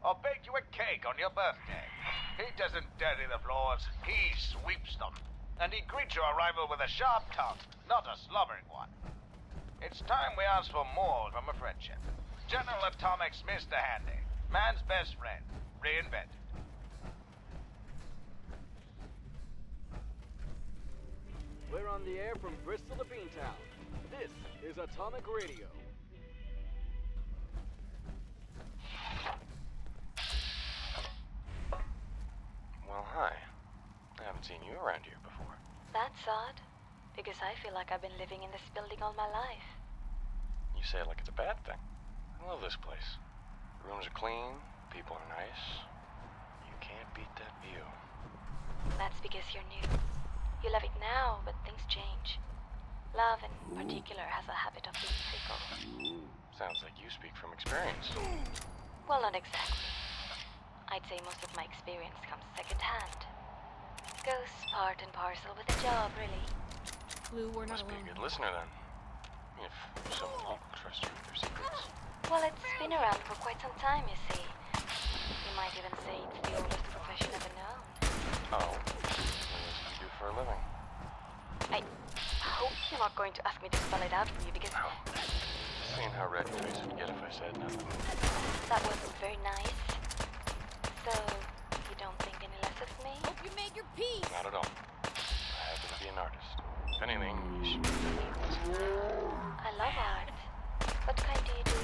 or baked you a cake on your birthday. He doesn't dirty the floors, he sweeps them. And he greets your arrival with a sharp tongue, not a slobbering one. It's time we asked for more from a friendship. General Atomics Mr. Handy, man's best friend, reinvented. We're on the air from Bristol to Beantown. This is Atomic Radio. Well, hi. I haven't seen you around here before. That's odd, because I feel like I've been living in this building all my life. You say it like it's a bad thing. I love this place. The rooms are clean, people are nice. You can't beat that view. That's because you're new. You love it now, but things change. Love, in particular, has a habit of being fickle. Sounds like you speak from experience. Well, not exactly. I'd say most of my experience comes secondhand. Goes part and parcel with the job, really. Blue, we're not Must be a alone. good listener then. If so many people trust you with their secrets. Well, it's been around for quite some time, you see. You might even say it's the oldest profession ever known. Oh, what do you do for a living? I hope you're not going to ask me to spell it out for you, because No. Seeing how red your face would get if I said nothing. that wasn't very nice. So, you don't think any less of me? Hope you made your peace. Not at all. I happen to be an artist. If anything, you should be I love art. What kind do you do?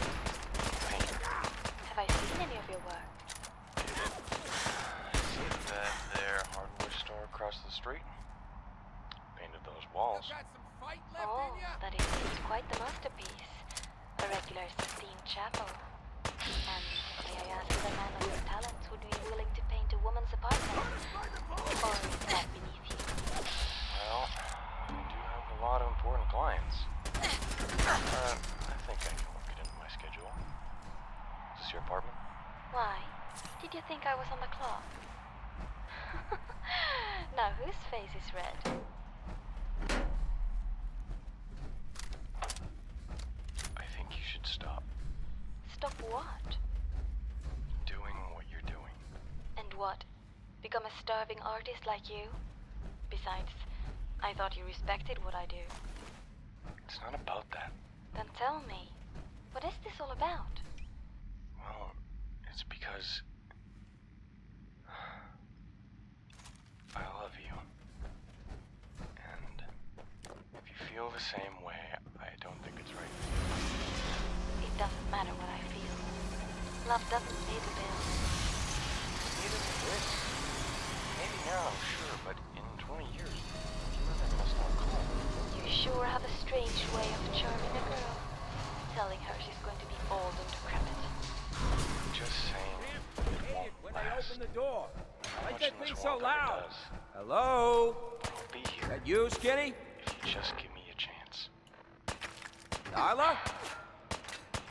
painter. Have I seen any of your work? See that there hardware store across the street? Painted those walls. Oh, that is quite the masterpiece. A regular Sistine Chapel. And may I ask if a man of your talents would be willing to paint a woman's apartment? Or is that beneath you? Well, I do have a lot of important clients. I think I can work it into my schedule. Is this your apartment? Why? Did you think I was on the clock? Now whose face is red? I think you should stop Stop what? doing what you're doing. And what? Become a starving artist like you? Besides, I thought you respected what I do. It's not about that. Then tell me, what is this all about? Well, it's because I love you. And if you feel the same way, I don't think it's right. It doesn't matter what I feel. Love doesn't pay the bills. Neither does this. Maybe now, sure, but in 20 years, your mother must not call. You sure have a strange way of charming a girl. Telling her she's going to be old and decrepit. Just saying, it won't When last. I open the door. Why Much that in this thing so world never loud? does. Hello? I'll be here That you, Skinny? if you just give me a chance. Darla?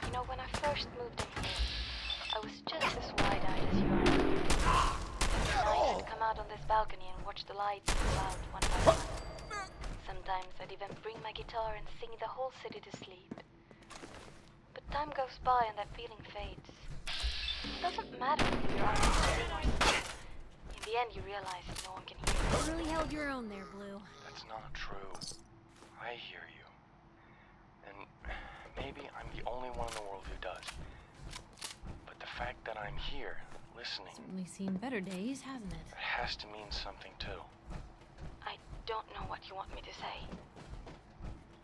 You know, when I first moved in here, I was just as wide-eyed as you are. I could come out on this balcony and watch the lights go out one by one. Sometimes I'd even bring my guitar and sing the whole city to sleep. But time goes by and that feeling fades. It doesn't matter if you're on or in the end you realize no one can hear you. You really held your own there, Blue. That's not true. I hear you. And maybe I'm the only one in the world who does. But the fact that I'm here, listening, Certainly seen better days, hasn't it? it has to mean something too. I don't know what you want me to say.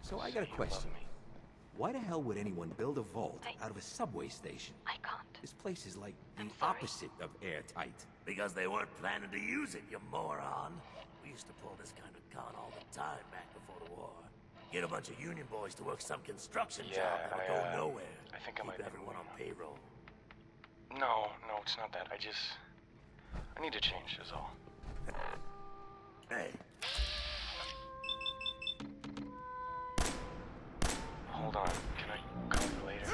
So I got a You love question. me. Why the hell would anyone build a vault I- out of a subway station? I can't. This place is like the I'm sorry. opposite of airtight. Because they weren't planning to use it, you moron. We used to pull this kind of con all the time back before the war. Get a bunch of union boys to work some construction Yeah, job that would go nowhere. I think I might Keep be everyone on moving payroll. No, it's not that. I need to change is all. Hey, Hold on. Can I call you later?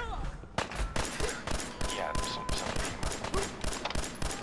Yeah, something came up.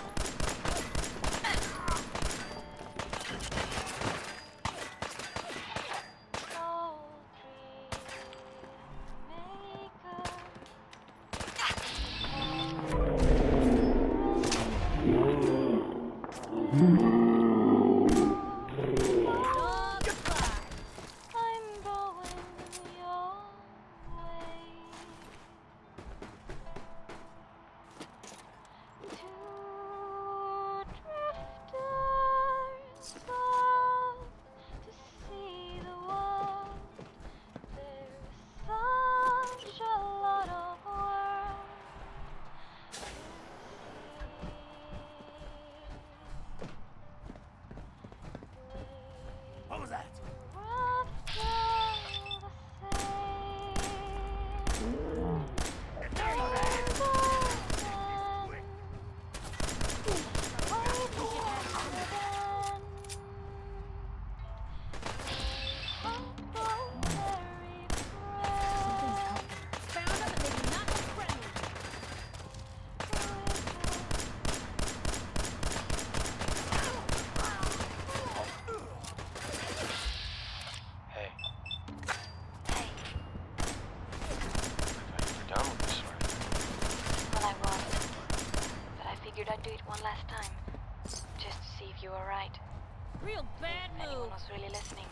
Real bad If anyone move. was really listening.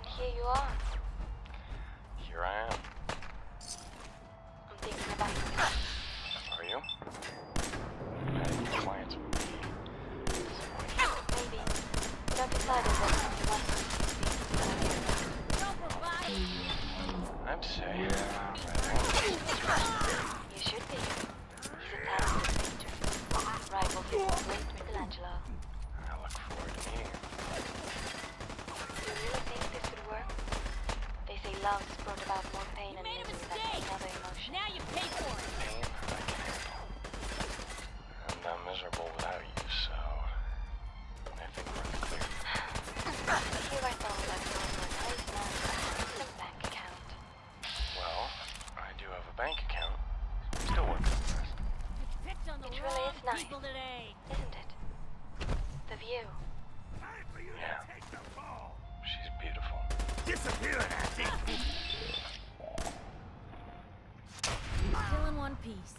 Here you are. Here I am. I'm thinking about you. Are you? Clients would be disappointed. Maybe. But I've decided that you want to Don't provide. I'd say rather You should be. He's a talented painter. Rival to the great Michelangelo. I look forward to meeting him. Do you really think this would work? They say love's brought about more pain You and made a misery than mistake. any other emotion. Now you pay for it. Pain, I can handle. And I'm miserable without you, so I think we're clear. Here I thought I'd go for a nice, handsome bank account. Well, I do have a bank account. Still working on this. You picked on the It really wrong is nice. people today. Isn't it? The view. Yeah. She's beautiful. Disappear, Hattie! Still in one piece.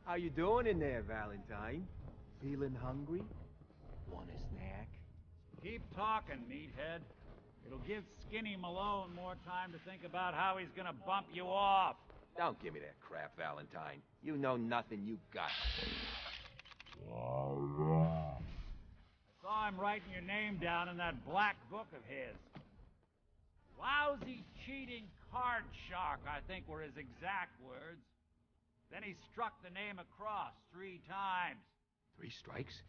How you doing in there, Valentine? Feeling hungry? Want a snack? Keep talking, meathead. It'll give Skinny Malone more time to think about how he's gonna bump you off. Don't give me that crap, Valentine. You know nothing, you got. I saw him writing your name down in that black book of his. Lousy, cheating card shark, I think were his exact words. Then he struck the name across 3 times. 3 strikes?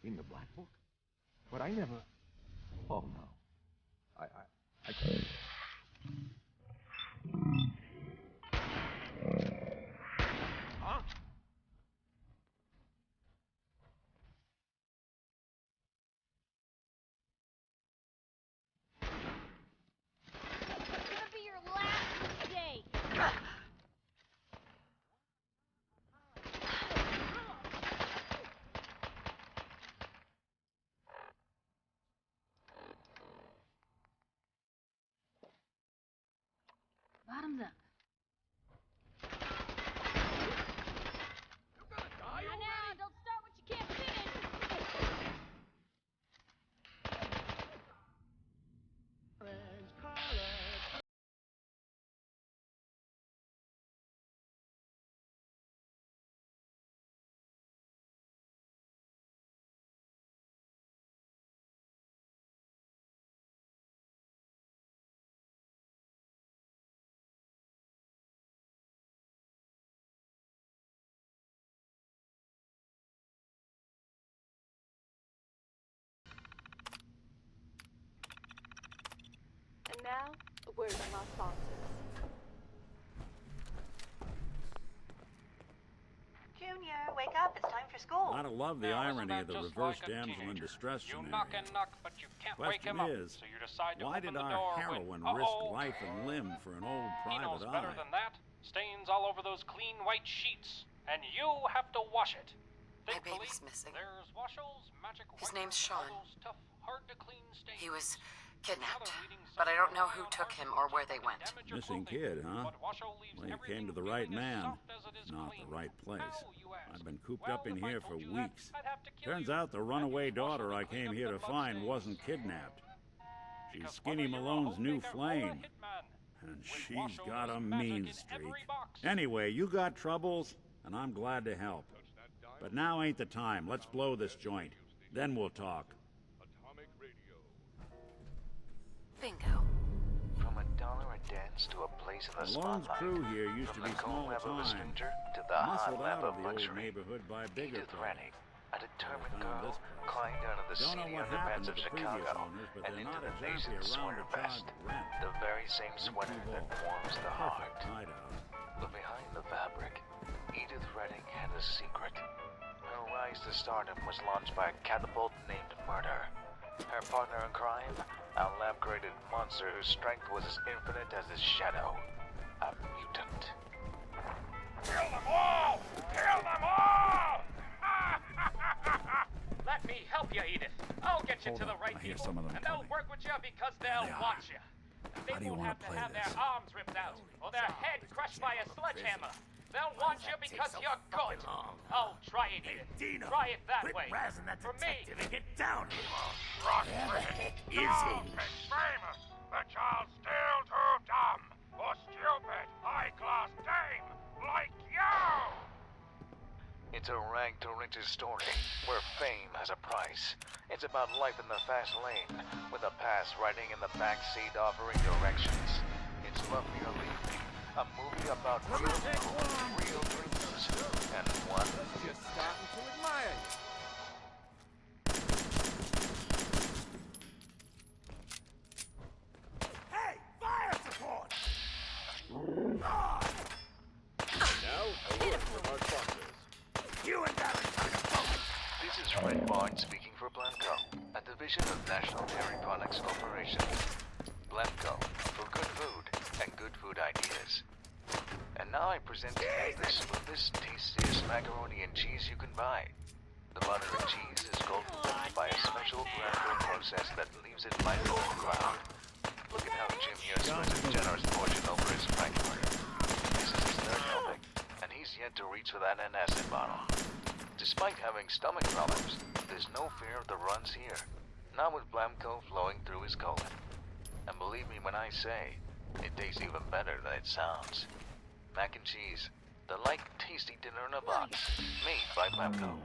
In the black book? But I never... Oh, no. I... Huh? It's gonna be your last mistake. Bottom now, a word from our sponsors. Junior, wake up. It's time for school. Gotta love the irony of the reverse damsel in distress scenario. knock and knock, but you can't wake him Question up. is, So you decide to why open did the our door heroine when, risk life and limb for an old He knows private better eye? than that. Stains all over those clean white sheets, and you have to wash it. My Thankfully, baby's missing. There's Washo's magic His wipes name's on all Sean. those tough, hard to clean stains. He was kidnapped, Now they're reading but I don't know something who on took art him that or doesn't where they really went. damage your Missing clothing. kid, huh? But Washo leaves Well, you everything came to the feeling right as man, soft as it is not clean. the right place. How, you ask? I've been cooped Well, up in if I here for told you that, weeks. I'd have to kill Turns you. out the I'd runaway use Washo daughter I clean came up here the to find bloodstains. wasn't kidnapped. She's Because Skinny whether you're a Malone's new homemaker or a flame. hitman, And with she's Washo, got a there's magic mean in streak. every box. Anyway, you got troubles, and I'm glad to help. But now ain't the time. Let's blow this joint. Then we'll talk. Bingo. From a dollar a dance to a place in the Malone's spotlight. crew here used to From be the small cold lab of a time. stranger to the hot Muscled lab out of of the old luxury. neighborhood by bigger Edith place. Rennie, a determined Found girl, this place. climbed out of the Don't know seedy what happened underpants to of the previous Chicago owners, but and they're into not the exactly nascent around sweater to charge vest, rent. the very same sweater that warms the heart. Perfect hideout. But behind the fabric, Edith Redding had a secret. Her rise to stardom was launched by a catapult named Murder. Her partner in crime, a lab-created monster whose strength was as infinite as his shadow. A mutant. Kill them all! Kill them all! Let me help you, Edith. I'll get you to the right people, and they'll work with you because they'll want you. They won't have to have their arms ripped out or their head crushed by a sledgehammer. They'll want you because you're good. Oh, try it, Edith. Try it that way. For me. Get down here. Is he? Famous, but y'all still too dumb for stupid, high-class dame like you! It's a rag-to-riches story where fame has a price. It's about life in the fast lane, with a past riding in the backseat offering directions. It's Love Me or Leave Me, a movie about real people, real dreams, and one Just starting to admire you. Hey, fire support! You and Valentine are both. This is Fred Barnes speaking for Blanco, a division of National Dairy Products Corporation. Blanco, for good food and good food ideas. And now I present to you the smoothest, tastiest macaroni and cheese you can buy. The butter and cheese is golden dipped by a special grinding process that leaves it lighter than a cloud. Look at how Jim here spreads a generous portion over his frankfurter. This is his third helping, and he's yet to reach for that antacid bottle. Despite having stomach problems, there's no fear of the runs here. Not with Blamco flowing through his colon. And believe me when I say, it tastes even better than it sounds. Mac and cheese, the light, tasty dinner in a box, made by Blamco.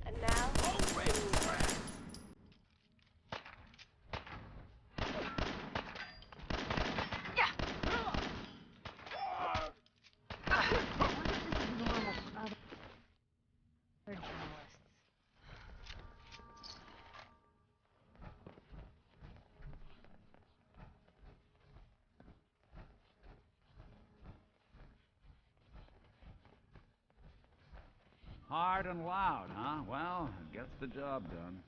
And now, They're journalists. Hard and loud, huh? Well, it gets the job done.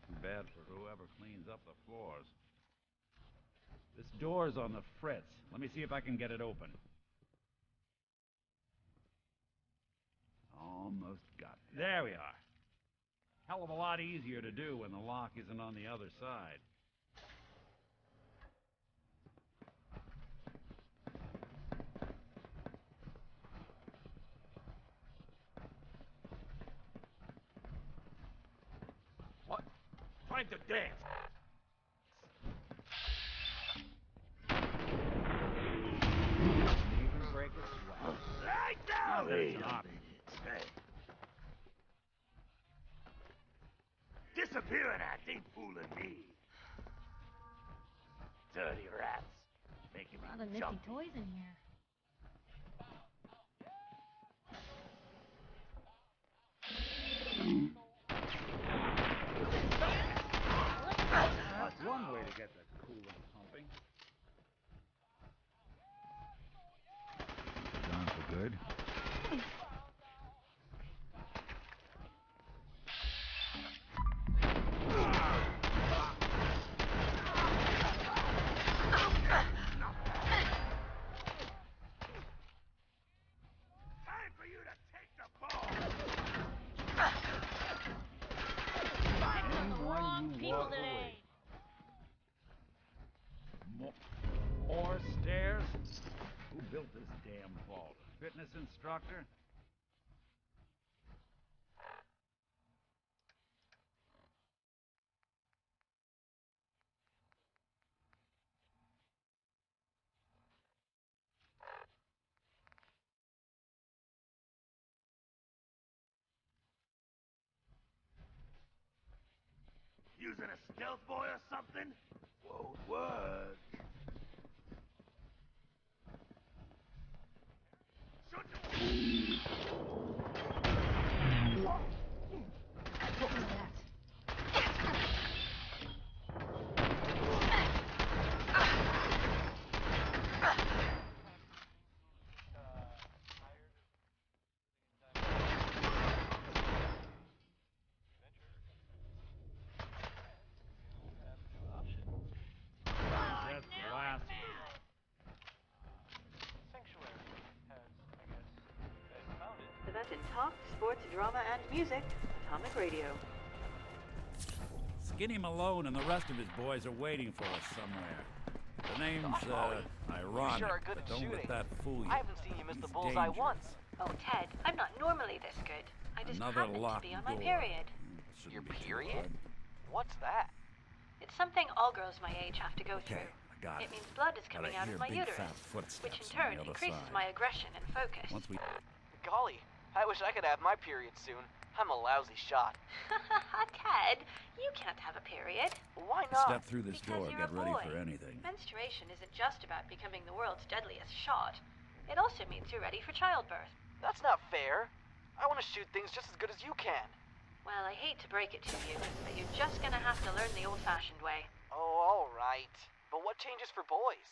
Too bad for whoever cleans up the floors. This door's on the fritz. Let me see if I can get it open. Almost got it. There we are. Hell of a lot easier to do when the lock isn't on the other side. What? Time to dance. Even break a sweat. Right down Wait here. a minute. Hey. Disappearing act ain't fooling me. Dirty rats. Making A lot of me nifty jump. toys in here. one way to get the coolant pumping. Gone for good. Time for you to take the ball! Anyone you walk away. More stairs? Who built this damn vault? Fitness instructor? Using a stealth boy or something? Won't work. That's the last one. Event in talk, sports, drama, and music. Atomic Radio. Skinny Malone and the rest of his boys are waiting for us somewhere. The name's, ironic, sure are good but at don't let shooting. that fool you. I haven't seen you miss the He's bullseye dangerous. once. Oh, Ted, I'm not normally this good. I just Another happen to locked be on my door. period. Shouldn't Your be too period? hard. What's that? It's something all girls my age have to go Okay, through. I got It it. means blood is But coming I out hear of my big uterus, fat footsteps which in on turn the other increases side. my aggression and focus. Once we... Golly, I wish I could have my period soon. I'm a lousy shot. Ted, you can't have a period. Why not? Step through this Because door, you're get a ready boy. for anything. Menstruation isn't just about becoming the world's deadliest shot. It also means you're ready for childbirth. That's not fair. I want to shoot things just as good as you can. Well, I hate to break it to you, but you're just gonna have to learn the old-fashioned way. Oh, all right. But what changes for boys?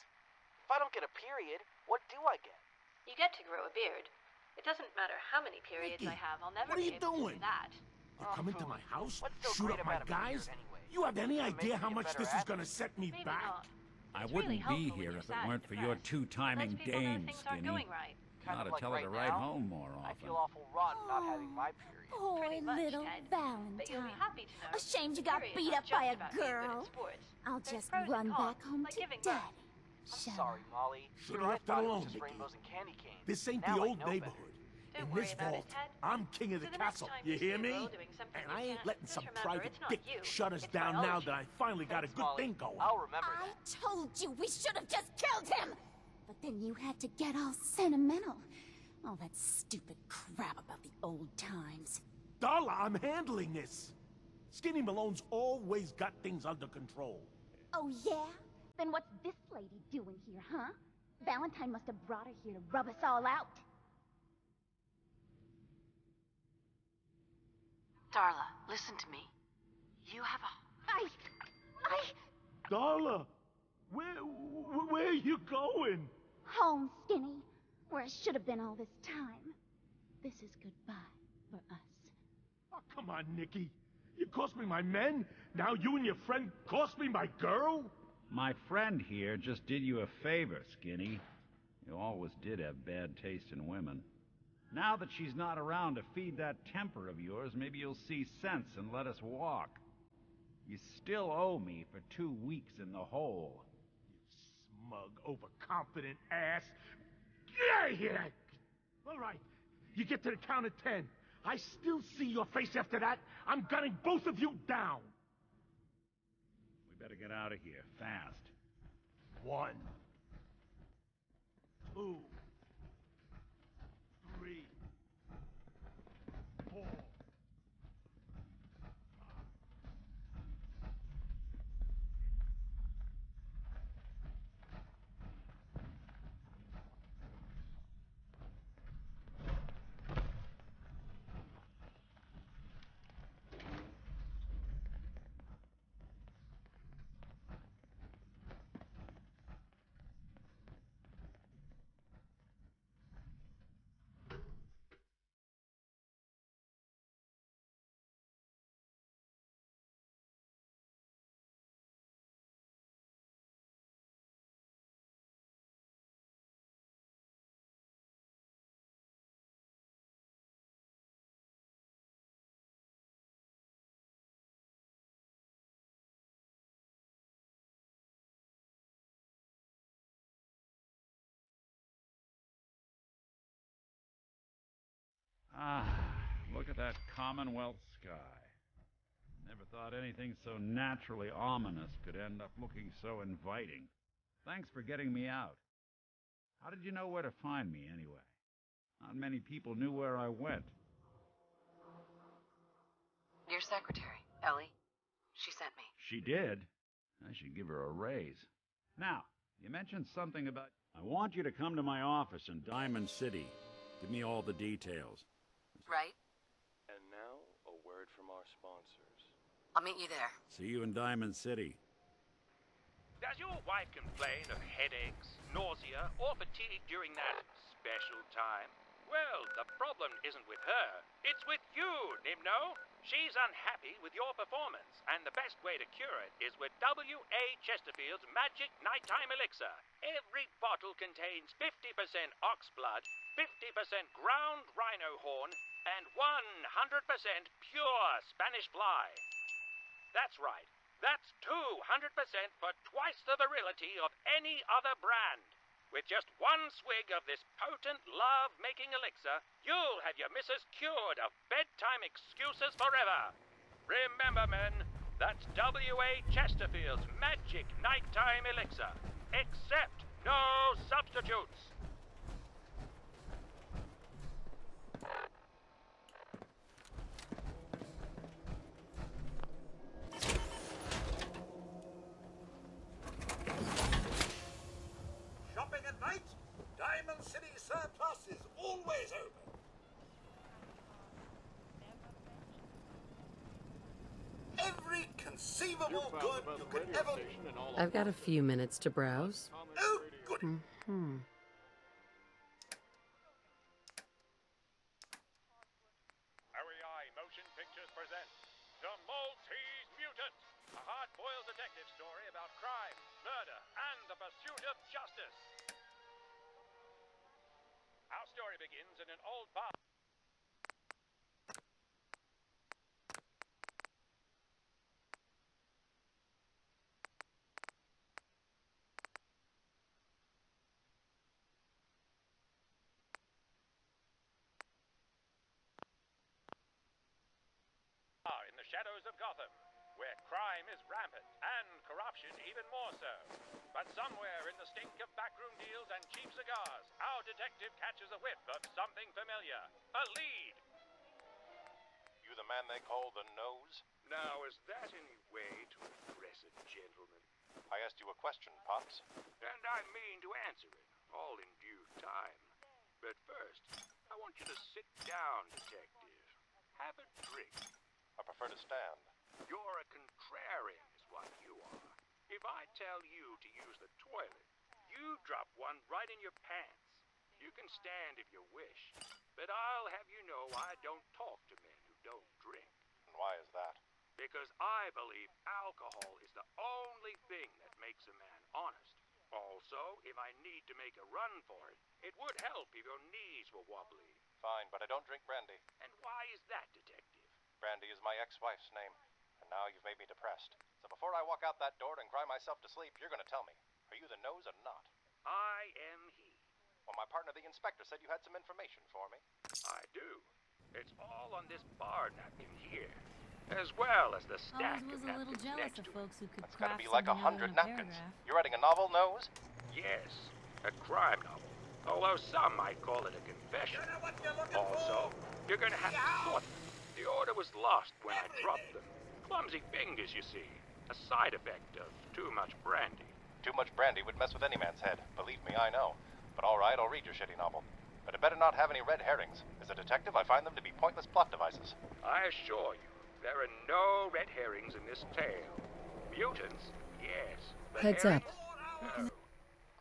If I don't get a period, what do I get? You get to grow a beard. It doesn't matter how many periods I have, I'll never what are be you able to doing? do that. You're coming to my house? What's so Shoot great up my about a beard guys? anyway? You have any It makes idea me how a much better this is athlete. gonna set me Maybe back? not. I It's wouldn't really be helpful when here you're if it sad weren't and for your depressed. two-timing Lets people know dame, things aren't Skinny. going right. Kind Ought of to like tell her right to ride now. home more I often. feel awful rotten not having my period. Poor Pretty much, little Ted. But you'll be Valentine. happy to know Ashamed you that got period's beat not up by just a about being good at girl. sports. I'll There's just pros and run cons, back home like to giving birth. Daddy. I'm Shall sorry, Molly. Should've Here I left it thought it alone, was just Vicky. rainbows and candy canes. This ain't Now the I old know neighborhood. Don't In worry this about vault, it, Ted. I'm king of So the the next castle. time You you hear see a me? girl doing something And you I ain't can't, letting just some remember, private it's not dick you. shut us It's down now biology. that I finally got a Thanks, good Molly. thing going. I'll remember I that. told you we should have just killed him! But then you had to get all sentimental. All that stupid crap about the old times. Darla, I'm handling this. Skinny Malone's always got things under control. Oh, yeah? Then what's this lady doing here, huh? Valentine must have brought her here to rub us all out. Darla, listen to me. You have a... Darla, where are you going? Home, Skinny, where I should have been all this time. This is goodbye for us. Oh, come on, Nikki. You cost me my men. Now you and your friend cost me my girl? My friend here just did you a favor, Skinny. You always did have bad taste in women. Now that she's not around to feed that temper of yours, maybe you'll see sense and let us walk. You still owe me for 2 weeks in the hole. You smug, overconfident ass. Get out of here! All right, you get to the count of 10. I still see your face after that. I'm gunning both of you down. We better get out of here, fast. 1, 2, 3, 4. Ah, look at that Commonwealth sky. Never thought anything so naturally ominous could end up looking so inviting. Thanks for getting me out. How did you know where to find me, anyway? Not many people knew where I went. Your secretary, Ellie. She sent me. She did? I should give her a raise. Now, you mentioned something about... I want you to come to my office in Diamond City. Give me all the details. Right? And now, a word from our sponsors. I'll meet you there. See you in Diamond City. Does your wife complain of headaches, nausea, or fatigue during that special time? Well, the problem isn't with her. It's with you, Nimno. She's unhappy with your performance, and the best way to cure it is with W.A. Chesterfield's Magic Nighttime Elixir. Every bottle contains 50% ox blood, 50% ground rhino horn, and 100% pure Spanish fly. That's right. That's 200% for twice the virility of any other brand. With just one swig of this potent love-making elixir, you'll have your missus cured of bedtime excuses forever. Remember, men, that's W.A. Chesterfield's Magic Nighttime Elixir. Accept no substitutes. Shopping at night? Diamond City Surplus is always open. Every conceivable good you could ever... I've got a few minutes to browse. Oh, good. REI Motion Pictures present The Maltese Mutant, a hard-boiled detective story about crime, murder, and the pursuit of justice. Our story begins in an old bar. In the shadows of Gotham, where crime is rampant and corruption even more so. But somewhere in the stink of backroom deals and cheap cigars, our detective catches a whiff of something familiar. A lead. You the man they call the Nose? Now, is that any way to address a gentleman? I asked you a question, Pops. And I mean to answer it, all in due time. But first, I want you to sit down, detective. Have a drink. I prefer to stand. You're a contrarian, is what you are. If I tell you to use the toilet, you drop one right in your pants. You can stand if you wish, but I'll have you know I don't talk to men who don't drink. And why is that? Because I believe alcohol is the only thing that makes a man honest. Also, if I need to make a run for it, it would help if your knees were wobbly. Fine, but I don't drink brandy. And why is that, detective? Brandy is my ex-wife's name, and now you've made me depressed. So before I walk out that door and cry myself to sleep, you're gonna tell me, are you the Nose or not? I am he. Well, my partner, the inspector, said you had some information for me. I do. It's all on this bar napkin here, as well as the stack Always was of a little napkins jealous next of to it. folks who could That's gotta craft be like something out 100 in a napkins. paragraph. You're writing a novel, Nose? Yes, a crime novel. Although some might call it a confession. Also, you're gonna have to sort them. The order was lost when I dropped them. Clumsy fingers, you see. A side effect of too much brandy. Too much brandy would mess with any man's head. Believe me, I know. But all right, I'll read your shitty novel. But it better not have any red herrings. As a detective, I find them to be pointless plot devices. I assure you, there are no red herrings in this tale. Mutants, yes. But Heads up. herrings? No.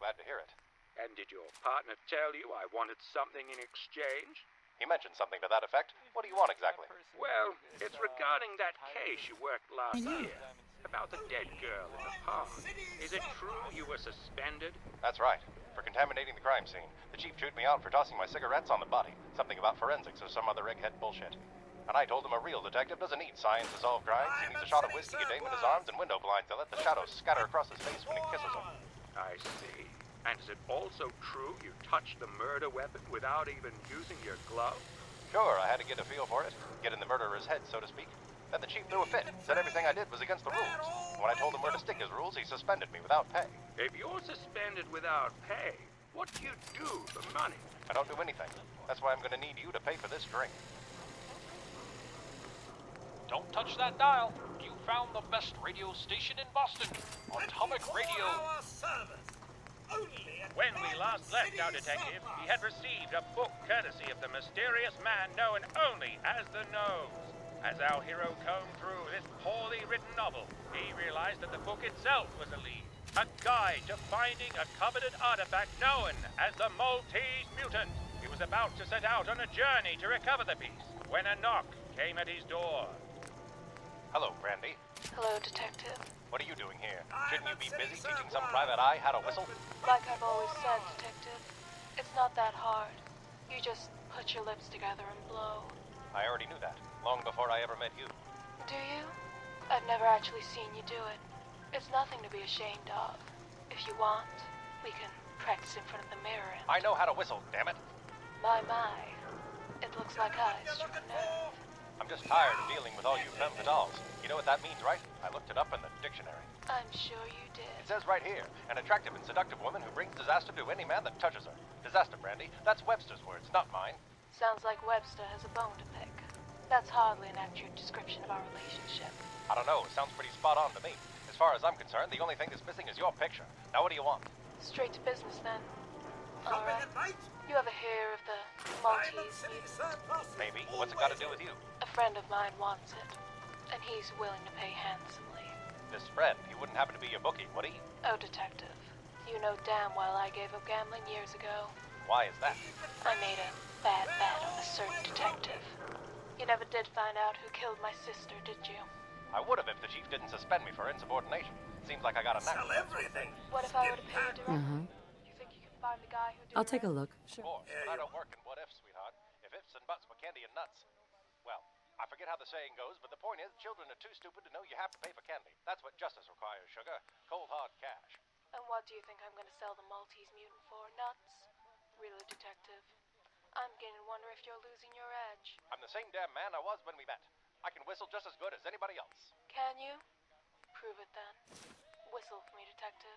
Glad to hear it. And did your partner tell you I wanted something in exchange? He mentioned something to that effect. What do you want exactly? Well, it's regarding that case you worked last year. About the dead girl in the pond. Is it true you were suspended? That's right. For contaminating the crime scene. The chief chewed me out for tossing my cigarettes on the body. Something about forensics or some other egghead bullshit. And I told him a real detective doesn't need science to solve crimes. He needs a shot of whiskey, a dame in his arms, and window blinds to let the shadows scatter across his face when he kisses her. I see. And is it also true you touched the murder weapon without even using your glove? Sure, I had to get a feel for it. Get in the murderer's head, so to speak. Then the chief threw a fit. Said everything I did was against the rules. When I told him where to stick his rules, he suspended me without pay. If you're suspended without pay, what do you do for money? I don't do anything. That's why I'm gonna need you to pay for this drink. Don't touch that dial. You found the best radio station in Boston. Atomic Radio. When we last left our detective, he had received a book courtesy of the mysterious man known only as the Nose. As our hero combed through this poorly written novel, he realized that the book itself was a lead. A guide to finding a coveted artifact known as the Maltese Mutant. He was about to set out on a journey to recover the piece when a knock came at his door. Hello, Brandy. Hello, Detective. What are you doing here? Shouldn't you be busy teaching some private eye how to whistle? Like I've always said, Detective, it's not that hard. You just put your lips together and blow. I already knew that, long before I ever met you. Do you? I've never actually seen you do it. It's nothing to be ashamed of. If you want, we can practice in front of the mirror and... I know how to whistle, damn it. My. It looks like I struck a nerve. I'm just tired of dealing with all you femme fatales. You know what that means, right? I looked it up in the dictionary. I'm sure you did. It says right here, an attractive and seductive woman who brings disaster to any man that touches her. Disaster, Brandy. That's Webster's words, not mine. Sounds like Webster has a bone to pick. That's hardly an accurate description of our relationship. I don't know. It sounds pretty spot on to me. As far as I'm concerned, the only thing that's missing is your picture. Now what do you want? Straight to business, then. All right. You ever hear of the Maltese Mutant? Maybe. What's it got to do with you? A friend of mine wants it, and he's willing to pay handsomely. This friend, he wouldn't happen to be your bookie, would he? Oh, Detective, you know damn well I gave up gambling years ago. Why is that? I made a bad bet on a certain detective. You never did find out who killed my sister, did you? I would have if the chief didn't suspend me for insubordination. Seems like I got a knack. Sell everything. What if I were to pay you directly? You think you can find the guy who did I'll take a look. Of course, but I don't work in what ifs, sweetheart. If ifs and buts were candy and nuts. Well, I forget how the saying goes, but the point is, children are too stupid to know you have to pay for candy. That's what justice requires, sugar. Cold, hard cash. And what do you think I'm going to sell the Maltese Mutant for? Nuts? Really, Detective? I'm beginning to wonder if you're losing your edge. I'm the same damn man I was when we met. I can whistle just as good as anybody else. Can you? Prove it then. Whistle for me, Detective.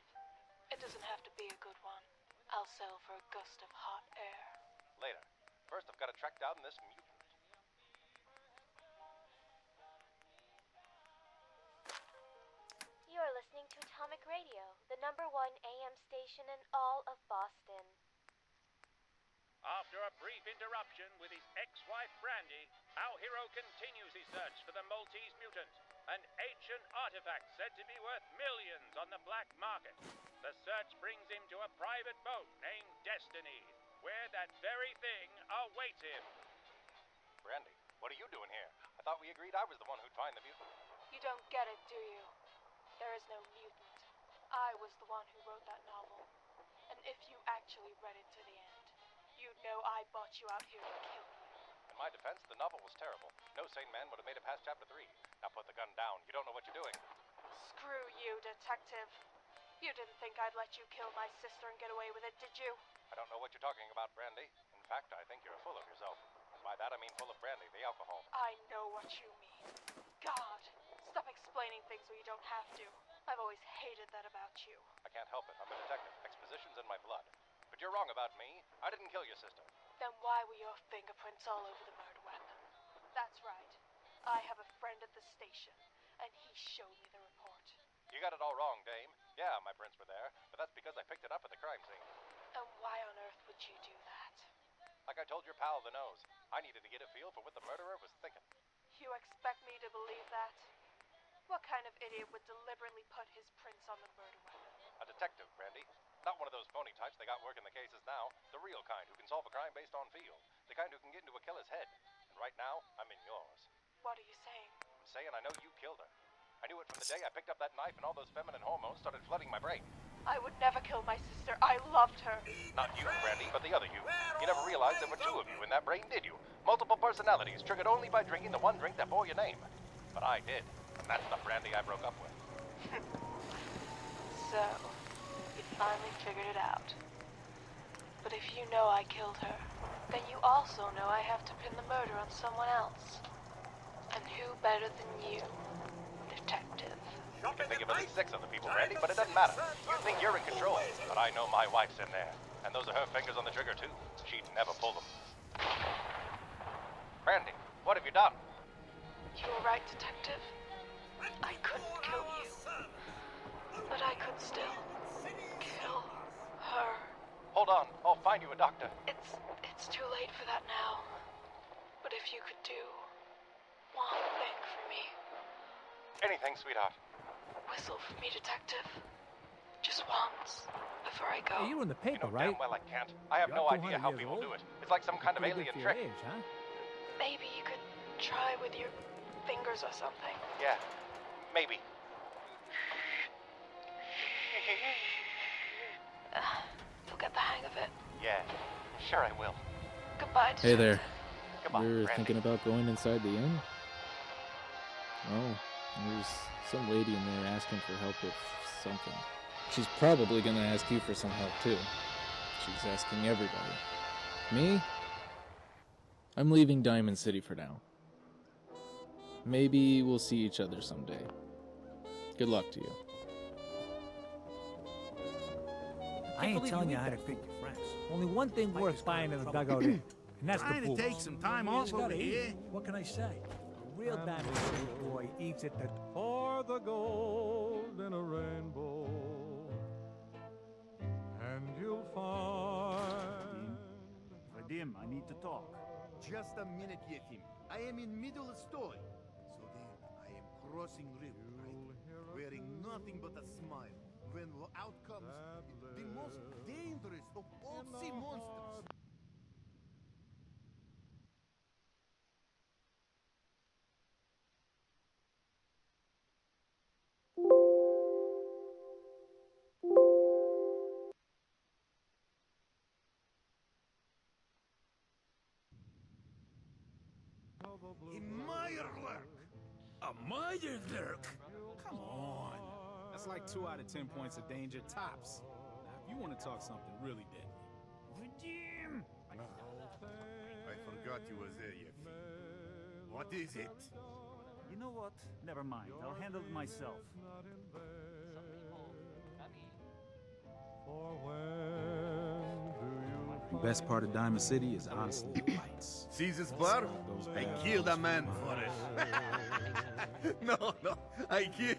It doesn't have to be a good one. I'll sell for a gust of hot air. Later. First, I've got to track down this mutant. You're listening to Atomic Radio, the #1 AM station in all of Boston. After a brief interruption with his ex-wife Brandy, our hero continues his search for the Maltese Mutant, an ancient artifact said to be worth millions on the black market. The search brings him to a private boat named Destiny, where that very thing awaits him. Brandy, what are you doing here? I thought we agreed I was the one who'd find the mutant. You don't get it, do you? There is no mutant. I was the one who wrote that novel. And if you actually read it to the end, you'd know I bought you out here to kill you. In my defense, the novel was terrible. No sane man would have made it past chapter 3. Now put the gun down. You don't know what you're doing. Screw you, Detective. You didn't think I'd let you kill my sister and get away with it, did you? I don't know what you're talking about, Brandy. In fact, I think you're full of yourself. And by that I mean full of brandy, the alcohol. I know what you mean. God, stop explaining things when you don't have to. I've always hated that about you. I can't help it. I'm a detective. Exposition's in my blood. But you're wrong about me. I didn't kill your sister. Then why were your fingerprints all over the murder weapon? That's right. I have a friend at the station, and he showed me the report. You got it all wrong, dame. Yeah, my prints were there, but that's because I picked it up at the crime scene. And why on earth would you do that? Like I told your pal, the Nose, I needed to get a feel for what the murderer was thinking. You expect me to believe that? What kind of idiot would deliberately put his prints on the murder weapon? A detective, Brandy. Not one of those phony types they got working the cases now. The real kind who can solve a crime based on feel. The kind who can get into a killer's head. And right now, I'm in yours. What are you saying? I'm saying I know you killed her. I knew it from the day I picked up that knife and all those feminine hormones started flooding my brain. I would never kill my sister. I loved her. Not you, Brandy, but the other you. You never realized there were two of you in that brain, did you? Multiple personalities triggered only by drinking the one drink that bore your name. But I did. And that's the Brandy I broke up with. So, you finally figured it out. But if you know I killed her, then you also know I have to pin the murder on someone else. And who better than you, detective? You can think of at least 6 other people, Randy, but it doesn't matter. You think you're in control, but I know my wife's in there. And those are her fingers on the trigger, too. She'd never pull them. Randy, what have you done? You were right, detective. I couldn't kill you. But I could still kill her. Hold on, I'll find you a doctor. It's too late for that now. But if you could do one thing for me. Anything, sweetheart. Whistle for me, detective. Just once, before I go. Hey, you're in the paper, You know right? damn well I can't. I have no idea how people do it. It's like some kind of alien trick. Age, huh? Maybe you could try with your fingers or something. Yeah, maybe. You'll get the hang of it. Yeah, sure I will. Goodbye, Hey there. Goodbye, You're Randy. thinking about going inside the inn? Oh, there's some lady in there asking for help with something. She's probably gonna ask you for some help too. She's asking everybody. Me? I'm leaving Diamond City for now. Maybe we'll see each other someday. Good luck to you. I ain't telling you how to treat your friends. Only one thing worth buying in the dugout inn, and that's the Trying to booze. take some time You off just gotta over eat. here. What can I say? A real Diamond City boy eats at the... For the gold in a rainbow, and you'll find. Vadim, I need to talk. Just a minute, Yetim. I am in middle of story. So then, I am crossing river, right? Wearing nothing but a smile. When out comes the most dangerous of all sea monsters. A Meyerlurk! A Meyerlurk? Come on. That's like 2 out of 10 points of danger tops. Now, if you want to talk something really deadly. Vadim! I forgot you was there, Yetim. What is it? You know what? Never mind. I'll handle it myself. The best part of Diamond City is honestly the lights. See this bar? I killed a man for it. No, I kid.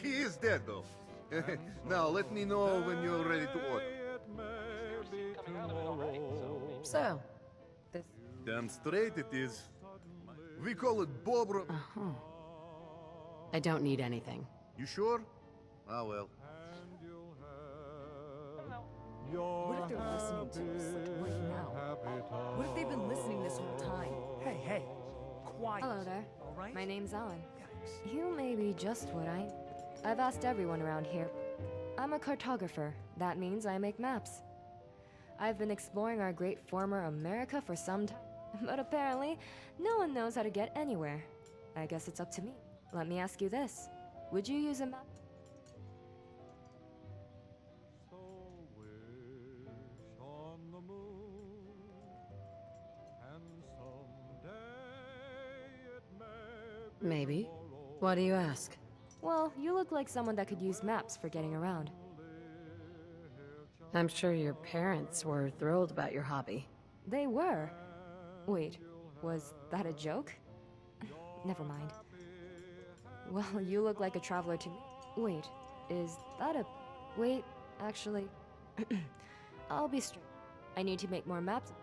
He is dead, though. Now, let me know when you're ready to order. So, this... Damn straight it is. We call it Bobro... I don't need anything. You sure? Ah, well. What if they're listening to us, like, right now? What if they've been listening this whole time? Hey, quiet. Hello there. All right? My name's Ellen. You may be just what I've asked everyone around here. I'm a cartographer. That means I make maps. I've been exploring our great former America for some time, but apparently, no one knows how to get anywhere. I guess it's up to me. Let me ask you this. Would you use a map? Maybe. Why do you ask? Well, you look like someone that could use maps for getting around. I'm sure your parents were thrilled about your hobby. They were. Wait, was that a joke? Never mind. Well, you look like a traveler to me. Wait, is that a... Wait, actually... I'll be straight. I need to make more maps.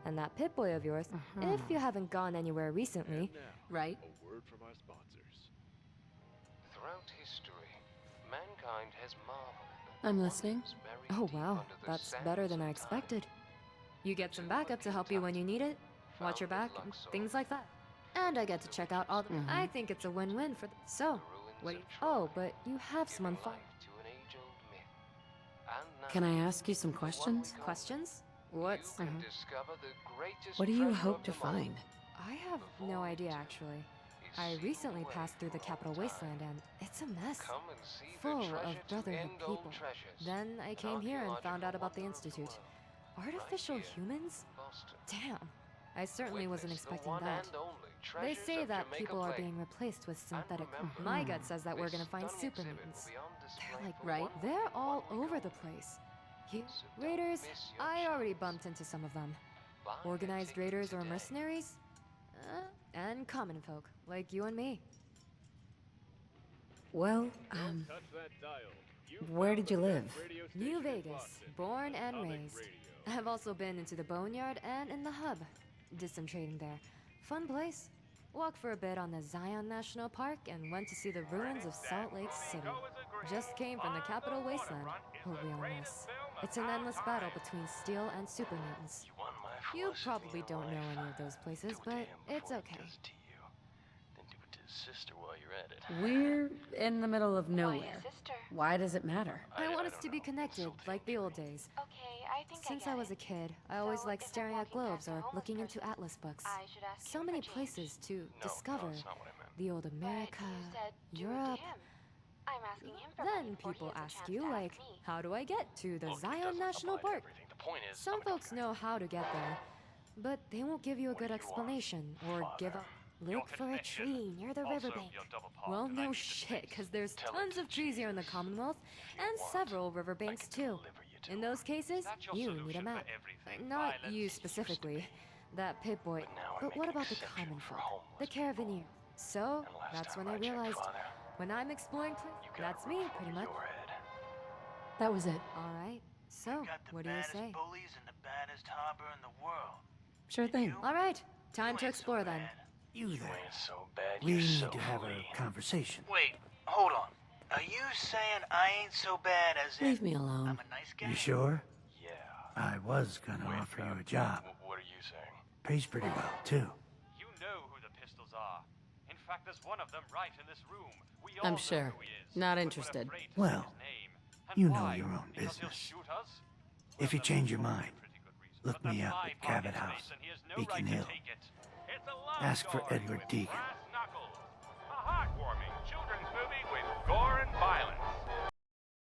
And that Pip-Boy of yours, if you haven't gone anywhere recently... Right? A word from our sponsors. Throughout history, mankind has marveled. I'm listening. Oh wow, that's better than I expected. You get some backup to help you when you need it. Watch your back, and things like that. And I get to check out all the... I think it's a win-win for... So, what do you... Oh, but you have some fun. Can I ask you some questions? Questions? What's... What do you hope to find? I have no idea, actually. I recently passed through the Capital Wasteland and it's a mess. Full of Brotherhood people. Then I came here and found out about the Institute. Artificial humans? Damn. I certainly wasn't expecting that. They say that people are being replaced with synthetic. My gut says that we're gonna find super mutants. They're like, right? They're all over the place. Raiders, I already bumped into some of them. Organized raiders or mercenaries? And common folk, like you and me. Well, where did you live? New Vegas, born and raised. I've also been into the Boneyard and in the Hub. Did some trading there. Fun place. Walked for a bit on the Zion National Park and went to see the ruins of Salt Lake City. Just came from the Capital Wasteland. A real mess. It's an endless battle between Steel and super mutants. You probably don't know any of those places, but it's okay. Sister while you're at it. We're in the middle of nowhere. Why does it matter? I want us to be connected, like the old days. Okay, I think Since I was a kid, I always liked staring at globes or looking into atlas books. So many places to discover. The old America, Europe. I'm asking him for Then people ask you, like, how do I get to the Zion National Park? Some folks know how to get there, but they won't give you a good explanation or give up. Look for a tree near the riverbank. Well, no shit, because there's tons of trees here in the Commonwealth, and several riverbanks too. In those cases, you need a map. Not you specifically, that Pip-Boy. But what about the common folk, the Caravaneer? So, that's when I realized, when I'm exploring that's me, pretty much. That was it. Alright, so, what do you say? Bullies in the baddest harbor in the world. Sure thing. Alright, time to explore then. You there. So bad, We need to have a conversation. Wait, hold on. Are you saying I ain't so bad as Leave me alone. I'm a nice guy? You sure? Yeah. I was gonna offer you a job. What are you saying? Pays pretty well, too. You know who the Pistols are. In fact, there's one of them right in this room. We all I'm know sure. who he is. Not interested. Well, you know your own business. If you change your mind, look me up at Cabot House, Beacon Hill. Ask for Edward Deegan. A heartwarming children's movie with gore and violence.